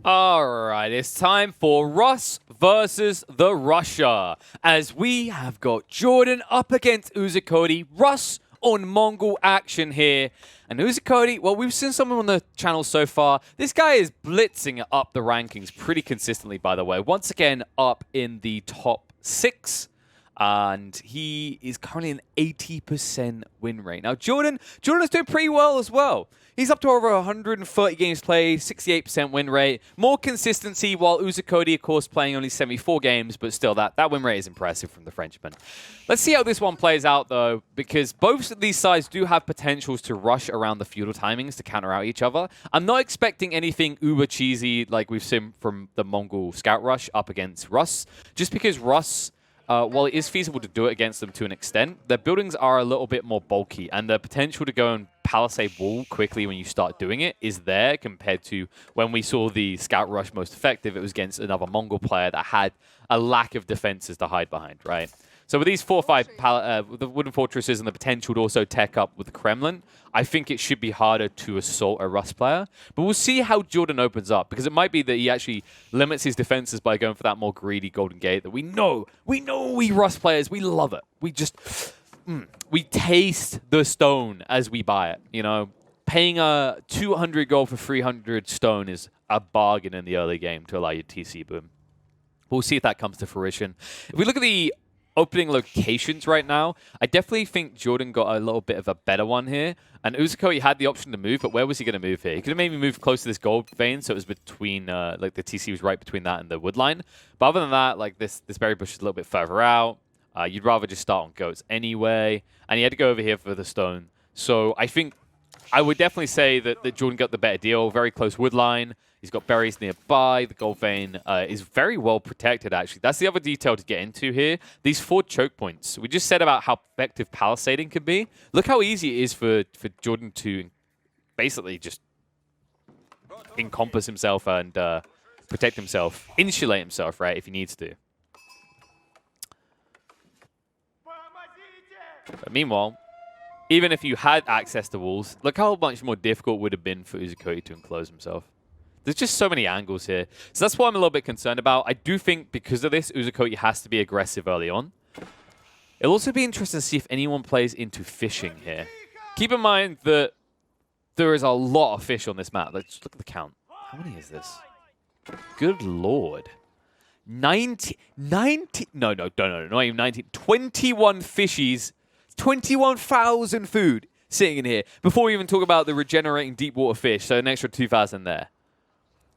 Alright, it's time for Russ versus the Russia. As we have got Jordan up against Uzakodi. Russ on Mongol action here. And Uzakodi, well, we've seen someone on the channel so far. This guy is blitzing up the rankings pretty consistently, by the way. Once again, up in the top 6. And he is currently an 80% win rate. Now, Jordan is doing pretty well as well. He's up to over 130 games played, 68% win rate. More consistency, while Uzakodi, of course, playing only 74 games, but still, that win rate is impressive from the Frenchman. Let's see how this one plays out, though, because both of these sides do have potentials to rush around the feudal timings to counter out each other. I'm not expecting anything uber cheesy like we've seen from the Mongol Scout rush up against Russ, just because Russ... while it is feasible to do it against them to an extent, their buildings are a little bit more bulky, and the potential to go and palisade wall quickly when you start doing it is there compared to when we saw the Scout Rush most effective. It was against another Mongol player that had a lack of defenses to hide behind, right? So with these 4 or 5 the wooden fortresses and the potential to also tech up with the Kremlin, I think it should be harder to assault a Russ player. But we'll see how Jordan opens up, because it might be that he actually limits his defenses by going for that more greedy Golden Gate that we know we Russ players, we love it. We just, we taste the stone as we buy it, you know. Paying a 200 gold for 300 stone is a bargain in the early game to allow you TC boom. We'll see if that comes to fruition. If we look at the opening locations right now, I definitely think Jordan got a little bit of a better one here. And Uzakodi had the option to move, but where was he going to move here? He could have maybe moved close to this gold vein, so it was between, like the TC was right between that and the wood line. But other than that, like this berry bush is a little bit further out. You'd rather just start on goats anyway. And he had to go over here for the stone. So I think I would definitely say that Jordan got the better deal. Very close wood line. He's got berries nearby. The gold vein is very well protected, actually. That's the other detail to get into here. These 4 choke points. We just said about how effective palisading can be. Look how easy it is for Jordan to basically just encompass himself and protect himself, insulate himself, right, if he needs to. But meanwhile, even if you had access to walls, look how much more difficult it would have been for Uzakodi to enclose himself. There's just so many angles here. So that's what I'm a little bit concerned about. I do think because of this, Uzakodi has to be aggressive early on. It'll also be interesting to see if anyone plays into fishing here. Keep in mind that there is a lot of fish on this map. Let's look at the count. How many is this? Good lord. 90, no, not even 90. 21 fishies. 21,000 food sitting in here before we even talk about the regenerating deep water fish, so an extra 2,000 there.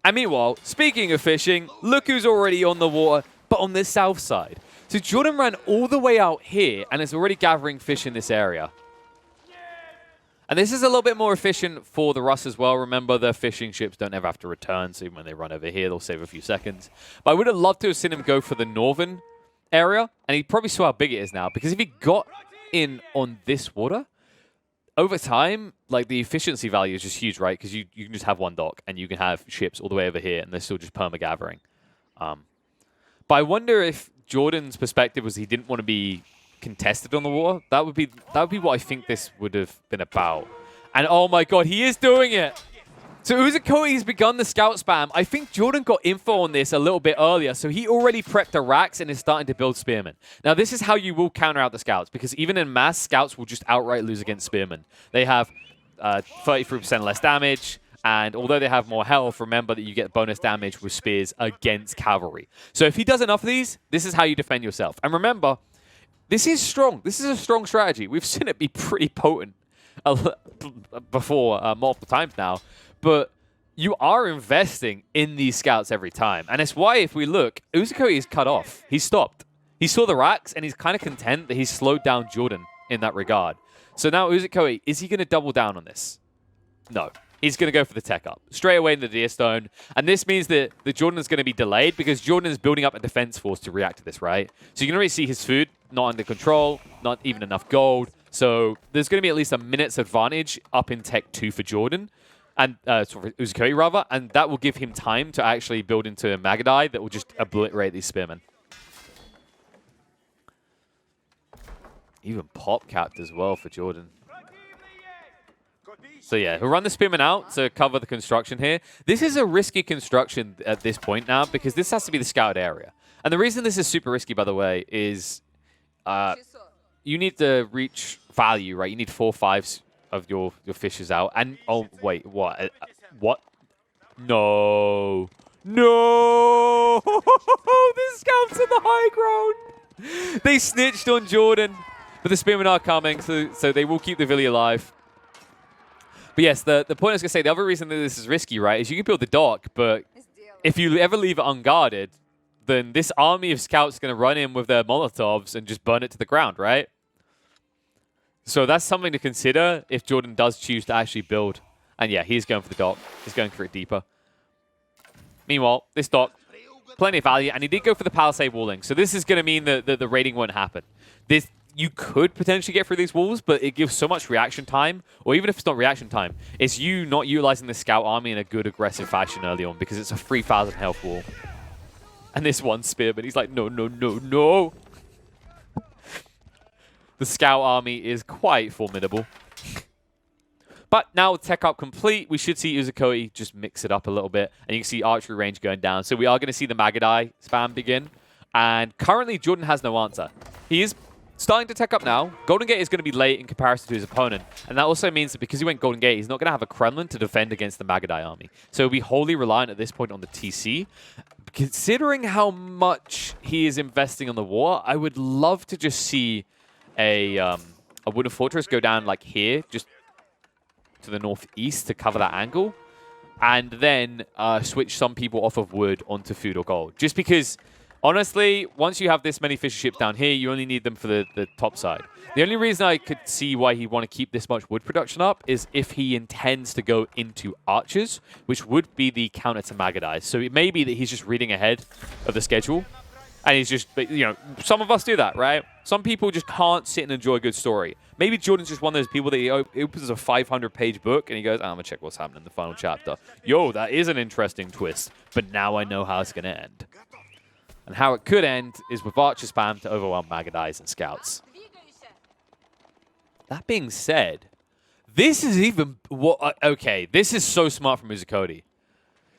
And meanwhile, speaking of fishing, look who's already on the water, but on the south side. So Jordan ran all the way out here and is already gathering fish in this area. And this is a little bit more efficient for the Russ as well. Remember, their fishing ships don't ever have to return, so even when they run over here, they'll save a few seconds. But I would have loved to have seen him go for the northern area, and he probably saw how big it is now, because if he got in on this water, over time, like the efficiency value is just huge, right? Because you can just have one dock and you can have ships all the way over here and they're still just perma-gathering. But I wonder if Jordan's perspective was he didn't want to be contested on the water. That would be what I think this would have been about. And oh my god, he is doing it! So Uzakodi's begun the scout spam. I think Jordan got info on this a little bit earlier, so he already prepped a racks and is starting to build spearmen. Now, this is how you will counter out the scouts, because even in mass, scouts will just outright lose against spearmen. They have 33% less damage, and although they have more health, remember that you get bonus damage with spears against cavalry. So if he does enough of these, this is how you defend yourself. And remember, this is strong. This is a strong strategy. We've seen it be pretty potent before multiple times now. But you are investing in these scouts every time. And it's why, if we look, Uzakodi is cut off. He stopped. He saw the racks, and he's kind of content that he's slowed down Jordan in that regard. So now Uzakodi, is he going to double down on this? No. He's going to go for the tech up. Straight away in the Deer Stone. And this means that Jordan is going to be delayed, because Jordan is building up a defense force to react to this, right? So you can already see his food not under control, not even enough gold. So there's going to be at least a minute's advantage up in Tech 2 for Jordan. And Uzakodi, rather, and that will give him time to actually build into a Magadai that will just obliterate these spearmen. Even pop capped as well for Jordan. So yeah, he'll run the Spearman out to cover the construction here. This is a risky construction at this point now because this has to be the scouted area. And the reason this is super risky, by the way, is you need to reach value, right? You need 4/5 of your fishes out. And, oh, wait, what? What? No. No! This scout's in the high ground. They snitched on Jordan. But the Spearmen are coming, so they will keep the Villi alive. But yes, the point I was going to say, the other reason that this is risky, right, is you can build the dock, but if you ever leave it unguarded, then this army of scouts is going to run in with their Molotovs and just burn it to the ground, right? So that's something to consider if Jordan does choose to actually build. And yeah, he's going for the dock. He's going for it deeper. Meanwhile, this dock, plenty of value, and he did go for the palisade walling. So this is going to mean that the raiding won't happen. You could potentially get through these walls, but it gives so much reaction time, or even if it's not reaction time, it's you not utilizing the scout army in a good aggressive fashion early on because it's a 3,000 health wall. And this one spearman, he's like, no, no, no, no. The scout army is quite formidable. But now with tech up complete, we should see Uzukoi just mix it up a little bit, and you can see archery range going down. So we are going to see the Magadai spam begin, and currently Jordan has no answer. He is starting to tech up now. Golden Gate is going to be late in comparison to his opponent. And that also means that because he went Golden Gate, he's not going to have a Kremlin to defend against the Magadai army. So he'll be wholly reliant at this point on the TC. Considering how much he is investing on the war, I would love to just see a wooden fortress go down like here, just to the northeast to cover that angle. And then switch some people off of wood onto food or gold. Just because... honestly, once you have this many fisher ships down here, you only need them for the top side. The only reason I could see why he'd want to keep this much wood production up is if he intends to go into archers, which would be the counter to Magadai. So it may be that he's just reading ahead of the schedule. And he's just, you know, some of us do that, right? Some people just can't sit and enjoy a good story. Maybe Jordan's just one of those people that he opens a 500-page book and he goes, I'm going to check what's happening in the final chapter. Yo, that is an interesting twist. But now I know how it's going to end. And how it could end is with archer spam to overwhelm Magadais and scouts. That being said, this is even... okay, this is so smart from Uzukodi.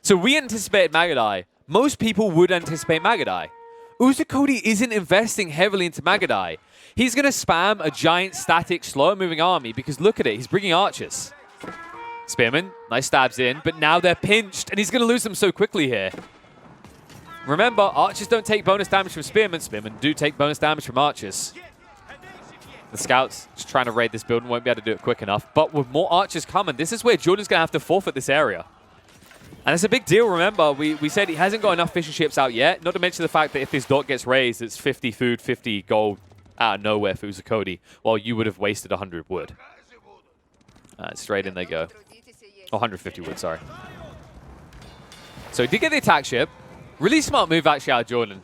So we anticipated Magadai. Most people would anticipate Magadai. Uzukodi isn't investing heavily into Magadai. He's going to spam a giant, static, slow-moving army because look at it. He's bringing archers. Spearman, nice stabs in, but now they're pinched, and he's going to lose them so quickly here. Remember, archers don't take bonus damage from spearmen. Spearmen do take bonus damage from archers. The scouts just trying to raid this building won't be able to do it quick enough. But with more archers coming, this is where Jordan's going to have to forfeit this area. And it's a big deal, remember. We said he hasn't got enough fishing ships out yet. Not to mention the fact that if this dock gets raised, it's 50 food, 50 gold out of nowhere for Uzukodi, while you would have wasted 100 wood. Straight in they go. Oh, 150 wood, sorry. So he did get the attack ship. Really smart move, actually, out of Jordan.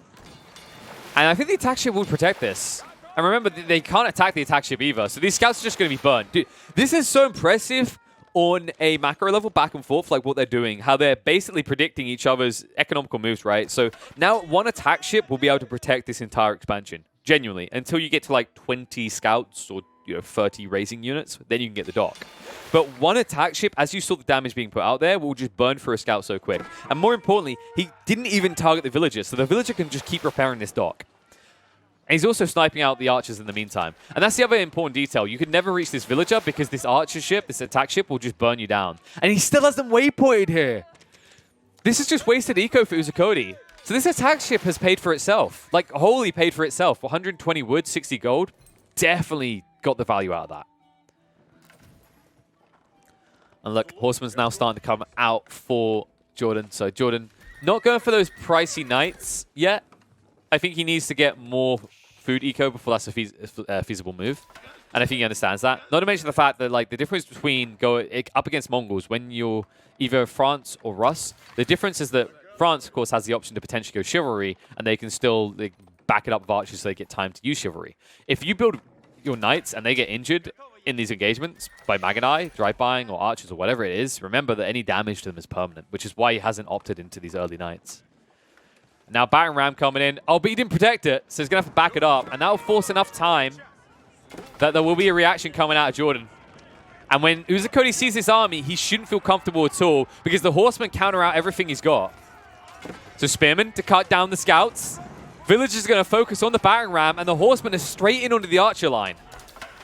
And I think the attack ship will protect this. And remember, they can't attack the attack ship either. So these scouts are just going to be burned. Dude, this is so impressive on a macro level, back and forth, like what they're doing. How they're basically predicting each other's economical moves, right? So now one attack ship will be able to protect this entire expansion. Genuinely. Until you get to like 20 scouts or 30 raising units, then you can get the dock. But one attack ship, as you saw the damage being put out there, will just burn through a scout so quick. And more importantly, he didn't even target the villager, so the villager can just keep repairing this dock. And he's also sniping out the archers in the meantime. And that's the other important detail. You could never reach this villager because this archer ship, this attack ship, will just burn you down. And he still hasn't waypointed here. This is just wasted eco for Uzukodi. So this attack ship has paid for itself. Like, wholly paid for itself. 120 wood, 60 gold. Definitely got the value out of that. And look, Horseman's now starting to come out for Jordan. So Jordan not going for those pricey knights yet. I think he needs to get more food eco before that's a feasible move. And I think he understands that. Not to mention the fact that like the difference between going up against Mongols when you're either France or Rus, the difference is that France, of course, has the option to potentially go chivalry, and they can still back it up with archers so they get time to use chivalry. If you build your knights and they get injured in these engagements by Magadai, drive-buying, or archers, or whatever it is, remember that any damage to them is permanent, which is why he hasn't opted into these early knights. Now battering ram coming in. Oh, but he didn't protect it, so he's going to have to back it up, and that will force enough time that there will be a reaction coming out of Jordan. And when Uzukodi sees this army, he shouldn't feel comfortable at all because the horsemen counter out everything he's got. So Spearman to cut down the scouts. Villagers are going to focus on the battering ram, and the horsemen are straight in onto the archer line.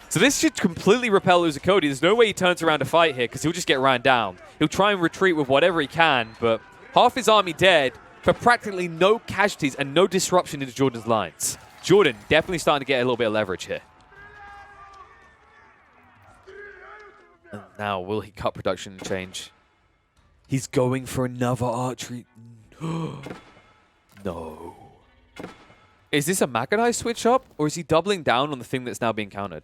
So this should completely repel Uzukodi. There's no way he turns around to fight here because he'll just get ran down. He'll try and retreat with whatever he can, but half his army dead for practically no casualties and no disruption into Jordan's lines. Jordan definitely starting to get a little bit of leverage here. And now, will he cut production and change? He's going for another archery. No. Is this a mechanized switch up, or is he doubling down on the thing that's now being countered?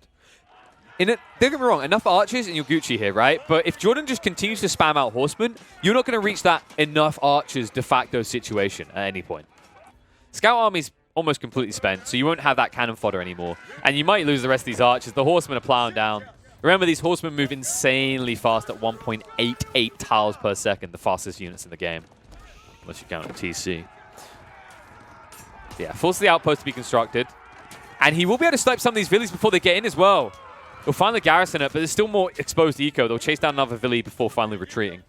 Don't get me wrong, enough archers and you're Gucci here, right? But if Jordan just continues to spam out horsemen, you're not going to reach that enough archers de facto situation at any point. Scout army's almost completely spent, so you won't have that cannon fodder anymore. And you might lose the rest of these archers. The horsemen are plowing down. Remember, these horsemen move insanely fast at 1.88 tiles per second, the fastest units in the game. Unless you count a TC. Yeah, force the outpost to be constructed. And he will be able to snipe some of these villies before they get in as well. He'll finally garrison it, but there's still more exposed eco. They'll chase down another villi before finally retreating.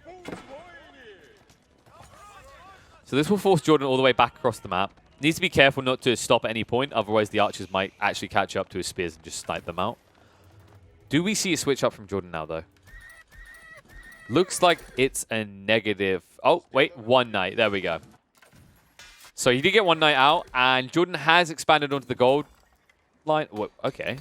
So this will force Jordan all the way back across the map. Needs to be careful not to stop at any point, otherwise the archers might actually catch up to his spears and just snipe them out. Do we see a switch up from Jordan now, though? Looks like it's a negative. Oh, wait, 1 knight. There we go. So he did get 1 knight out, and Jordan has expanded onto the gold line. Whoa, okay.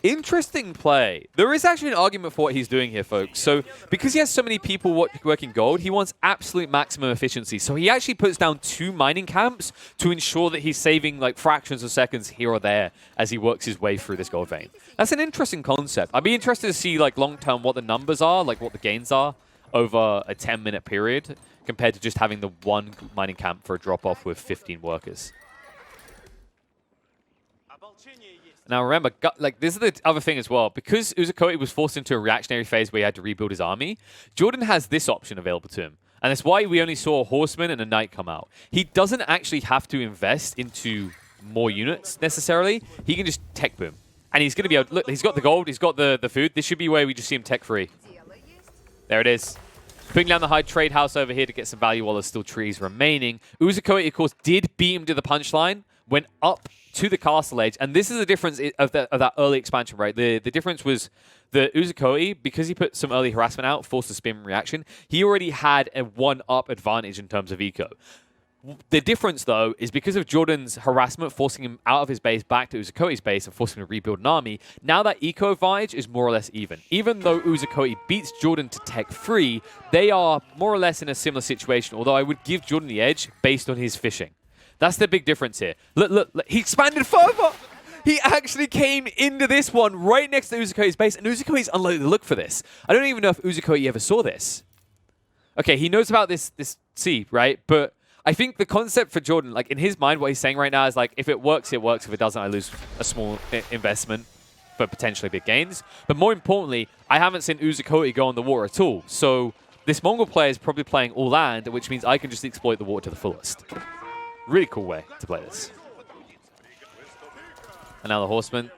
Interesting play. There is actually an argument for what he's doing here, folks. So because he has so many people working gold, he wants absolute maximum efficiency. So he actually puts down 2 mining camps to ensure that he's saving like fractions of seconds here or there as he works his way through this gold vein. That's an interesting concept. I'd be interested to see like long-term what the numbers are, like what the gains are over a 10-minute period compared to just having the 1 mining camp for a drop-off with 15 workers. Now remember, like this is the other thing as well. Because Uzukodi was forced into a reactionary phase where he had to rebuild his army, Jordan has this option available to him. And that's why we only saw a horseman and a knight come out. He doesn't actually have to invest into more units necessarily. He can just tech boom. And he's going to be able to, look, he's got the gold, he's got the food. This should be where we just see him tech free. There it is. Putting down the high trade house over here to get some value while there's still trees remaining. Uzukodi, of course, did beat him to the punchline, went up to the castle edge, and this is the difference of that early expansion, right? The difference was the Uzukodi, because he put some early harassment out, forced a spin reaction, he already had a 1-up advantage in terms of eco. The difference, though, is because of Jordan's harassment, forcing him out of his base back to Uzukodi's base and forcing him to rebuild an army, now that eco advantage is more or less even. Even though Uzukodi beats Jordan to tech free, they are more or less in a similar situation, although I would give Jordan the edge based on his fishing. That's the big difference here. Look, he expanded further. He actually came into this one right next to Uzukodi's base, and Uzukodi's unlikely to look for this. I don't even know if Uzukodi ever saw this. Okay, he knows about this sea, right? But I think the concept for Jordan, like in his mind, what he's saying right now is like, if it works, it works. If it doesn't, I lose a small investment for potentially big gains. But more importantly, I haven't seen Uzukodi go on the water at all. So this Mongol player is probably playing all land, which means I can just exploit the water to the fullest. Really cool way to play this. And now the horsemen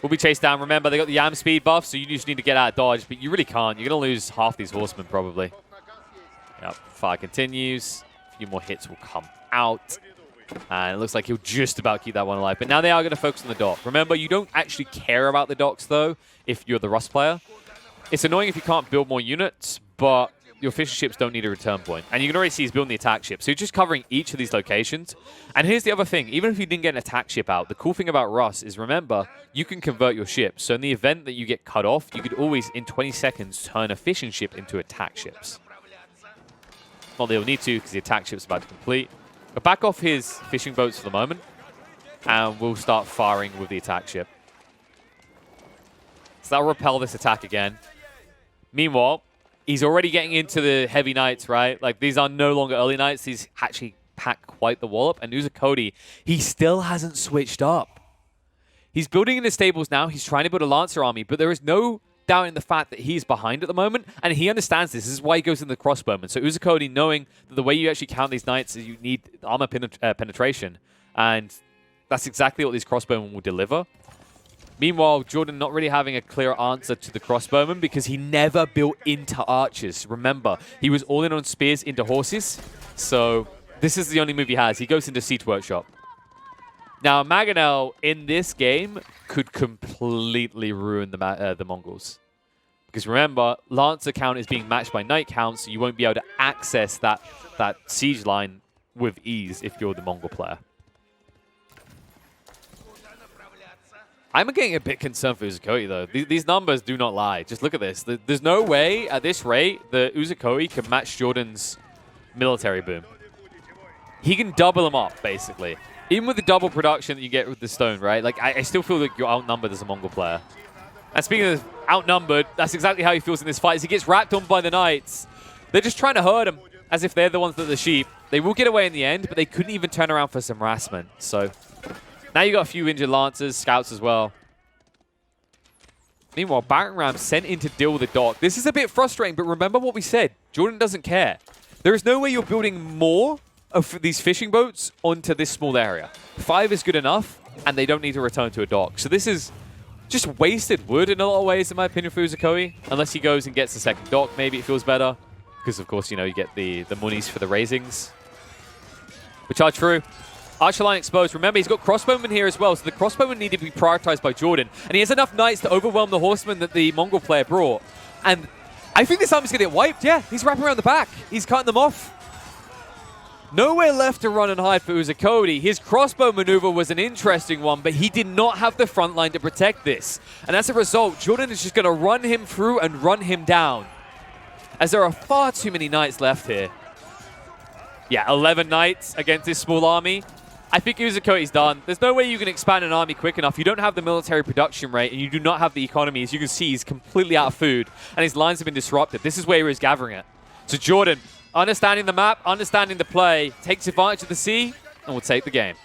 will be chased down. Remember, they got the yam speed buff, so you just need to get out of dodge, but you really can't. You're going to lose half these horsemen, probably. Yep, fire continues. A few more hits will come out. And it looks like he'll just about keep that one alive. But now they are going to focus on the dock. Remember, you don't actually care about the docks, though, if you're the Rust player. It's annoying if you can't build more units, but your fishing ships don't need a return point. And you can already see he's building the attack ship. So you're just covering each of these locations. And here's the other thing. Even if you didn't get an attack ship out, the cool thing about Rust is, remember, you can convert your ships. So in the event that you get cut off, you could always, in 20 seconds, turn a fishing ship into attack ships. Well, they'll need to because the attack ship's about to complete. But back off his fishing boats for the moment. And we'll start firing with the attack ship. So that'll repel this attack again. Meanwhile, he's already getting into the heavy knights, right? Like, these are no longer early knights. He's actually packed quite the wallop. And Uzukodi, he still hasn't switched up. He's building in his stables now. He's trying to build a Lancer army, but there is no doubt in the fact that he's behind at the moment, and he understands this. This is why he goes in the crossbowman. So Uzukodi, knowing that the way you actually count these knights is you need armor penetration, and that's exactly what these crossbowmen will deliver. Meanwhile, Jordan not really having a clear answer to the crossbowman because he never built into archers. Remember, he was all in on spears into horses. So this is the only move he has. He goes into Siege Workshop. Now, Mangonel in this game could completely ruin the Mongols. Because remember, Lancer count is being matched by Knight count, so you won't be able to access that siege line with ease if you're the Mongol player. I'm getting a bit concerned for Uzukoi, though. These numbers do not lie. Just look at this. There's no way, at this rate, the Uzukoi can match Jordan's military boom. He can double them up, basically. Even with the double production that you get with the stone, right? Like, I still feel like you're outnumbered as a Mongol player. And speaking of outnumbered, that's exactly how he feels in this fight. As he gets wrapped on by the Knights, they're just trying to hurt him, as if they're the ones that are the sheep. They will get away in the end, but they couldn't even turn around for some harassment. So now you got a few injured Lancers, Scouts as well. Meanwhile, Baron Ram sent in to deal with the dock. This is a bit frustrating, but remember what we said. Jordan doesn't care. There is no way you're building more of these fishing boats onto this small area. 5 is good enough, and they don't need to return to a dock. So this is just wasted wood in a lot of ways, in my opinion, for Uzukoi. Unless he goes and gets the second dock, maybe it feels better. Because, of course, you know, you get the monies for the raisings. But charge through. Archer line exposed. Remember, he's got crossbowmen here as well, so the crossbowmen need to be prioritized by Jordan. And he has enough knights to overwhelm the horsemen that the Mongol player brought. And I think this army's going to get wiped. Yeah, he's wrapping around the back. He's cutting them off. Nowhere left to run and hide for Uzukoi. His crossbow maneuver was an interesting one, but he did not have the front line to protect this. And as a result, Jordan is just going to run him through and run him down. As there are far too many knights left here. Yeah, 11 knights against this small army. I think Uzukoi's done. There's no way you can expand an army quick enough. You don't have the military production rate, and you do not have the economy. As you can see, he's completely out of food, and his lines have been disrupted. This is where he was gathering it. So Jordan, understanding the map, understanding the play, takes advantage of the sea, and will take the game.